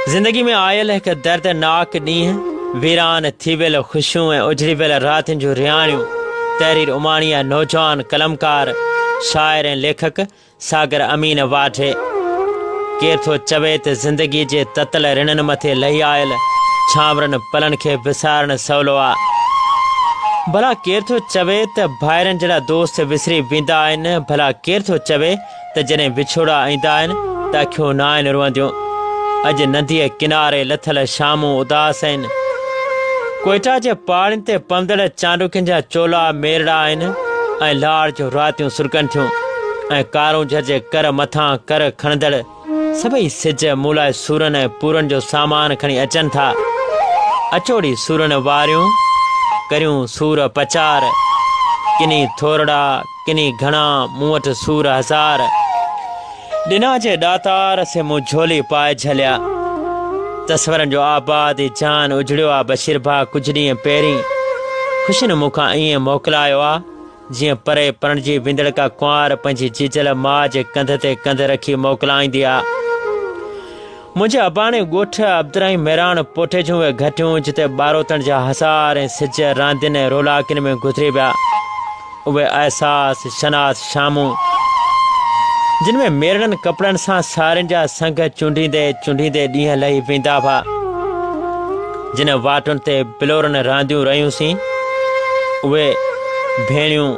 ज़िंदगी में आयल हिकु दर्दनाक ॾींहुं, वीरान थी वियल ख़ुशियूं ऐं उजड़ी वियल रातियुनि जूं रिहाणियूं। तहरीर उमाणीअ नौजवान कलमकार, शाइर ऐं लेखक सागर अमीन वाठे। केरु थो चवे त ज़िंदगीअ जे ततल रिणनि मथे लही आयल छांवरनि पलनि खे विसारणु सवलो आहे। भला केरु थो चवे त भाइरनि जहिड़ा दोस्त विसरी वेंदा आहिनि। भला केरु थो चवे त जॾहिं विछोड़ा ईंदा आहिनि त अखियूं न आहिनि रुअंदियूं। अॼु नदीअ किनारे लथल शामूं उदास आहिनि। कोइटा जे पहाड़ियुनि ते पवंदड़ चांडुकियुनि जा चोला मेरड़ा आहिनि ऐं लाड़ जूं रातियूं सुरकनि थियूं ऐं कारूं झरजे कर मथां कर खणंदड़ सभई सिज मूलाए सूरनि ऐं पूरनि जो सामान खणी अचनि था। अचोड़ी सूरनि वारियूं करियूं सूर पचार, किनी थोरड़ा किनी घणा, मूं वटि सूर हज़ार। ॾिना जे ॾातार से मूं झोली पाए झलिया। तस्वरनि जो आबाद जान उजड़ियो आहे बशीर भाउ कुझु ॾींहं पहिरीं। ख़ुशियुनि मूंखां ईअं मोकिलायो आहे जीअं परे पणिजी विंदड़ का कुंवार पंहिंजी जीजल माउ जे कंध ते कंध रखी मोकिलाईंदी आहे। मुंहिंजे अबाणे ॻोठ अब्दुरहीम मेरान पोटे जूं उहे घटियूं जिते ॿारोतण जा हज़ार ऐं सिज रांदियुनि ऐं रोलाकियुनि में गुज़री विया। उहे अहसास शनास शामूं जिन में मेरड़नि कपिड़नि सां सारियुनि जा संग चूंडींदे चूंडींदे ॾींहं लही वेंदा हुआ। जिन वाटुनि ते बिलोरनि रांदियूं रहियूंसीं, उहे भेणियूं,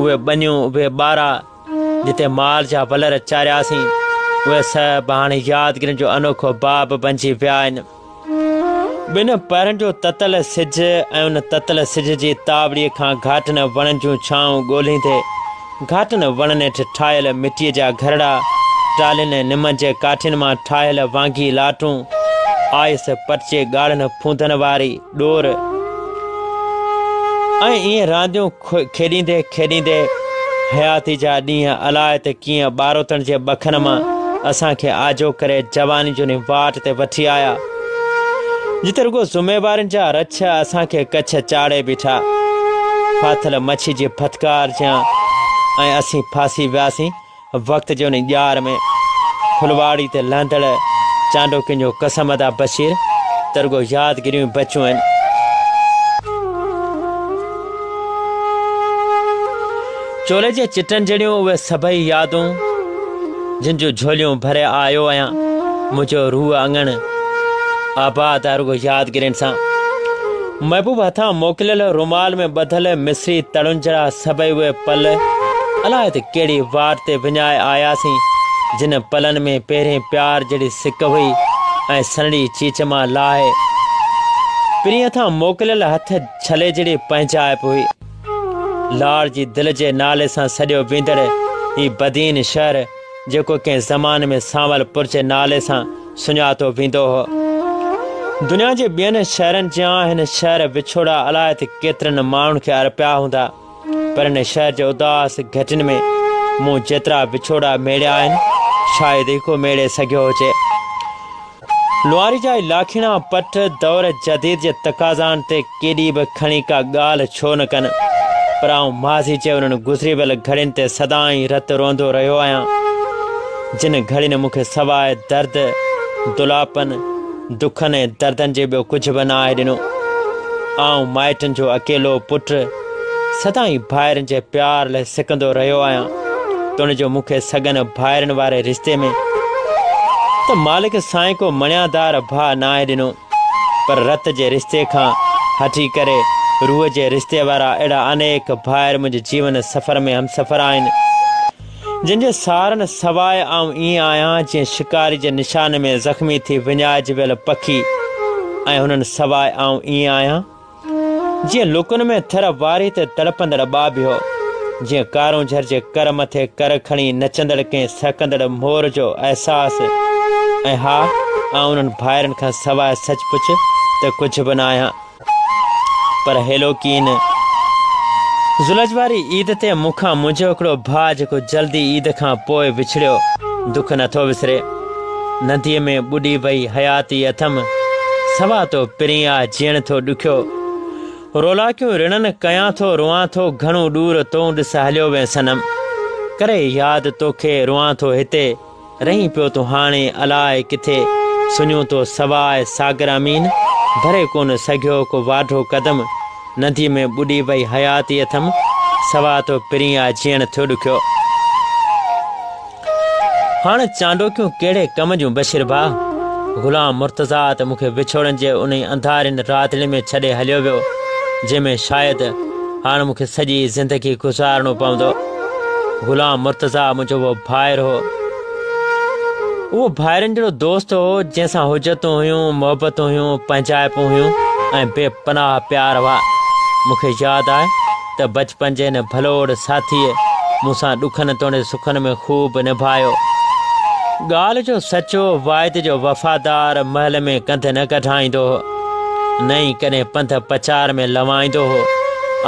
उहे बनियूं, उहे ॿारा जिते माल जा वलर चारियासीं, उहे सभु हाणे यादगिरियुनि जो अनोखो बाब बणिजी विया आहिनि। ॿिनि पहिरनि जो ततल सिज ऐं उन ततल सिज जी तावड़ीअ खां घाटनि वणनि जूं छाऊं ॻोल्हींदे, घाटनि वणनि हेठि ठाहियल मिटीअ जा घरड़ा, टालियुनि ऐं निमनि जे काठियुनि मां ठाहियल वांगी लाटूं, आयस पटिजे ॻाढ़नि फूंदनि वारी ॾोर ऐं ईअं रांदियूं खेॾींदे खेॾींदे हयाती जा ॾींहं अलाए त कीअं ॿारोतण जे ॿखनि मां असांखे आजो करे जवानी जो वाट ते वठी आया, जिते रुगो ज़ुमेवारनि जा रछ असांखे कच्छ चाढ़े बीठा। फाथल मच्छी जी फटकार जा ऐं असीं फासी वियासीं वक़्त जे उन ॼार में। फुलवाड़ी ते लहंदड़ चांडोकियुनि जो कसम दा बशीर त रुगो यादगिरियूं बचियूं आहिनि। चोले जे चिटनि जहिड़ियूं उहे सभई यादूं जिन जूं झोलियूं भरे आयो आहियां। मुंहिंजो रूह अङण आबाद आहे रुगो यादगिरियुनि सां। महबूब हथां मोकिलियल रुमाल में ॿधल मिस्री तड़ुनि जहिड़ा सभई उहे पल अलाए त कहिड़ी वाट ते विञाए आयासीं, जिन पलनि में पहिरें प्यार जहिड़ी सिक हुई ऐं सनड़ी चीच मां लाहे पिरीअ हथां मोकिलियल हथ छले जहिड़ी पंहिंजाइप हुई। लाड़ जी दिलि जे नाले सां सॼो वेंदड़ ही बदीन शहर जेको कंहिं ज़माने में सांवलपुर जे नाले सां सुञातो वेंदो हो। दुनिया जे ॿियनि शहरनि जा हिन शहर विछोड़ा अलाए त केतिरनि माण्हुनि खे अर्पिया हूंदा, पर हिन शहर जे उदास घटियुनि में मूं जेतिरा विछोड़ा मेड़िया आहिनि शायदि हिकु मेड़े सघियो हुजे। लुआरी जा लाखीणा पट दौर जदीद जे तक़ाज़ानि ते केॾी बि खणी का ॻाल्हि छो न कनि, पर आउं माज़ी जे उन्हनि गुज़री वियल घड़ियुनि ते सदाईं रत रोंदो रहियो आहियां, जिन घड़ियुनि मूंखे सवाइ दर्द, दुलापन, दुखनि ऐं दर्दनि जे ॿियो कुझु बि न आहे ॾिनो। आउं माइटनि जो अकेलो पुटु सदाईं भाइरनि जे प्यार लाइ सिकंदो रहियो आहियां, त उनजो मूंखे सगन भाइरनि वारे रिश्ते में त मालिक साईं को मणियादार भाउ न आहे ॾिनो, पर रत जे रिश्ते खां हटी करे रूह जे रिश्ते वारा अहिड़ा अनेक भाइर मुंहिंजे जीवन सफ़र में हमसफ़र आहिनि, जिन जे सहारनि सवाइ आउं ईअं आहियां जीअं शिकारी जे निशान में ज़ख़्मी थी विञाइजी वियल पखी, ऐं हुननि सवाइ आउं ईअं आहियां जीअं लुकुनि में थर वारी ते तड़पंदड़ ॿाबियो, जीअं कारूं झर जे कर मथे कर खणी नचंदड़ कंहिं सहकंदड़ मोर जो अहसासु। ऐं हा, आउं उन्हनि भाइरनि खां सवाइ सचपुच त कुझु बि न आहियां, पर हेलोकीन ज़ुलझ वारी ईद ते मूंखां मुंहिंजो हिकिड़ो भाउ जेको जल्दी ईद खां पोइ विछड़ियो दुख नथो विसरे। नदीअ में ॿुॾी वई हयाती अथमि, सवा तो पिरीं आहे जीअण थो ॾुखियो, रोलाकियूं रिणनि कयां थो रुआं थो घणो ॾूर तूं ॾिस हलियो वएं सनम, करे यादि तोखे रुआं थो हिते रही पियो तूं हाणे अलाए किथे, सुनियो तो सवाइ सागर अमीन भरे कोन सघियो को वाढो कदम नदी में बुॾी वई हयाती अथम सवा तो पिरीं आ जीअण थियो ॾुखियो हाणे चांडोकियूं कहिड़े कम जूं बशीर भाउ गुलाम मुर्तज़ा त मूंखे विछोड़नि जे उन अंधारियुनि रातिनि में छॾे हलियो वियो जंहिंमें शायदि हाणे मूंखे सॼी ज़िंदगी गुज़ारणो पवंदो गुलाम मुर्तज़ा मुंहिंजो उहो भाइरु हो उहो भाइरनि जहिड़ो दोस्त हो जंहिंसां हुजतूं हुयूं मोहबतूं हुयूं पंहिंजाइपूं हुयूं ऐं बेपनाह प्यार हुआ मूंखे यादि आहे त बचपन जे हिन भलोड़ साथीअ मूंसां ॾुखनि तोड़े सुखनि में ख़ूब निभायो ॻाल्हि जो सचो वाइद जो वफ़ादार महल में कंध न कढाईंदो हो न ई कॾहिं पंध पचार में लवाईंदो हो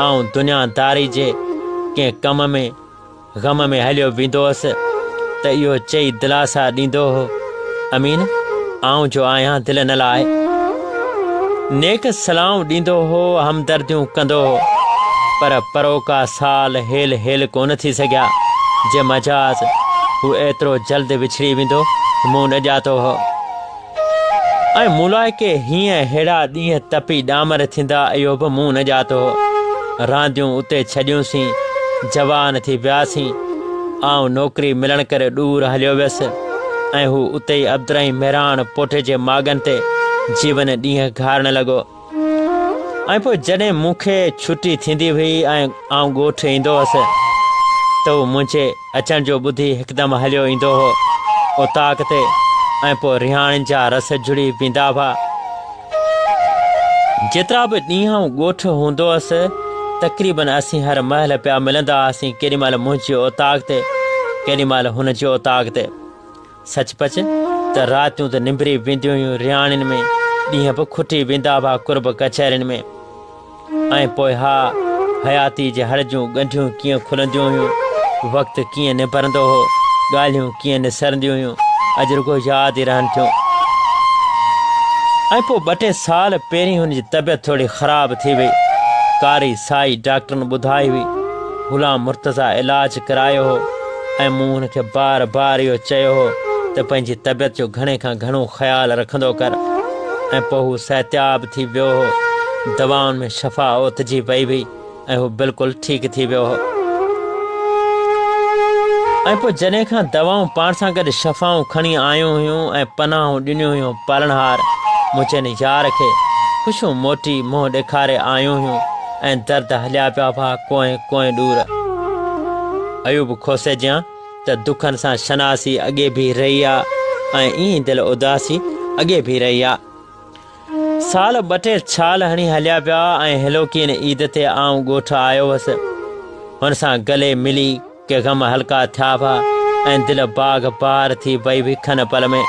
ऐं दुनियादारी जे कंहिं कम में ग़म में हलियो वेंदो हुअसि त इहो चई दिलासा ॾींदो हो अमीन आऊं जो आहियां दिलि न लाइ नेक सलाहूं ॾींदो हो हमदर्दियूं कंदो हो पर परोका साल हेल हेल कोन थी सघिया जे मजाज़ हू एतिरो जल्द विछड़ी वेंदो मूं न ॼातो हो ऐं मुलाइके हीअं अहिड़ा ॾींहं तपी ॾामर थींदा इहो बि मूं न ॼातो हो रांदियूं उते छॾियूंसीं जवान थी वियासीं आऊं नौकिरी मिलण करे ॾूर हलियो वियुसि ऐं हू उते ई अब्दुरही मेहरान पोटे जे मागनि ते जीवन ॾींहं घारणु लॻो ऐं पोइ जॾहिं मूंखे छुटी थींदी हुई ऐं आउं ॻोठु ईंदो हुअसि त हू मुंहिंजे अचण जो ॿुधी हिकदमि हलियो ईंदो हो उताक ते ऐं पोइ रिहाणनि जा रस जुड़ी वेंदा हुआ जेतिरा बि ॾींहं ॻोठु हूंदो हुअसि तक़रीबन असीं हर महल पिया मिलंदा हुआसीं केॾीमहिल मुंहिंजी उताक ते केॾीमहिल हुन जी उताक ते सचपच त रातियूं त निंबरी वेंदियूं हुयूं रिहाणनि में ॾींहं बि खुटी वेंदा हुआ कुर्ब कचहरियुनि में ऐं पोइ हा हयाती जे हड़ जूं ॻंढियूं कीअं खुलंदियूं हुयूं वक़्तु कीअं निभरंदो हो ॻाल्हियूं कीअं निसरंदियूं हुयूं अॼु रुगो यादि ई रहनि थियूं ऐं पोइ 2 टे साल पहिरीं हुनजी तबियत थोरी ख़राबु थी वई कारी साई डॉक्टरनि ॿुधाई हुई गुलाम मुर्तज़ा इलाजु करायो हो ऐं मूं हुनखे बार बार इहो चयो हो त पंहिंजी तबियत जो घणे खां घणो ख़्यालु रखंदो कर ऐं पोइ हू सहतियाब थी वियो हो दवाउनि में शफ़ा ओतिजी पई हुई ऐं हू बिल्कुलु ठीकु थी वियो हो ऐं पोइ जॾहिं खां दवाऊं पाण सां गॾु शफ़ाऊं खणी आयूं हुयूं ऐं पनाहूं ॾिनियूं हुयूं पालनहार मुंहिंजे यार खे ख़ुशियूं मोटी मुंहुं ॾेखारे आयूं हुयूं ऐं दर्द हलिया पिया हुआ कोएं कोएं ॾूर अयूब खोसे जियां त दुखनि सां शनासी अॻे बि रही आहे ऐं ईअं दिलि उदासी अॻे बि रही आहे साल 2 टे छाल हणी हलिया पिया ऐं हेलोकीन ईद ते आऊं ॻोठु आयो हुअसि हुन सां गले मिली के ग़म हल्का थिया हुआ ऐं दिलि बाग़ बार थी वई हुई खन पल में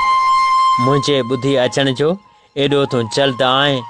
मुंहिंजे ॿुधी अचण जो एॾो तूं जल्द आहीं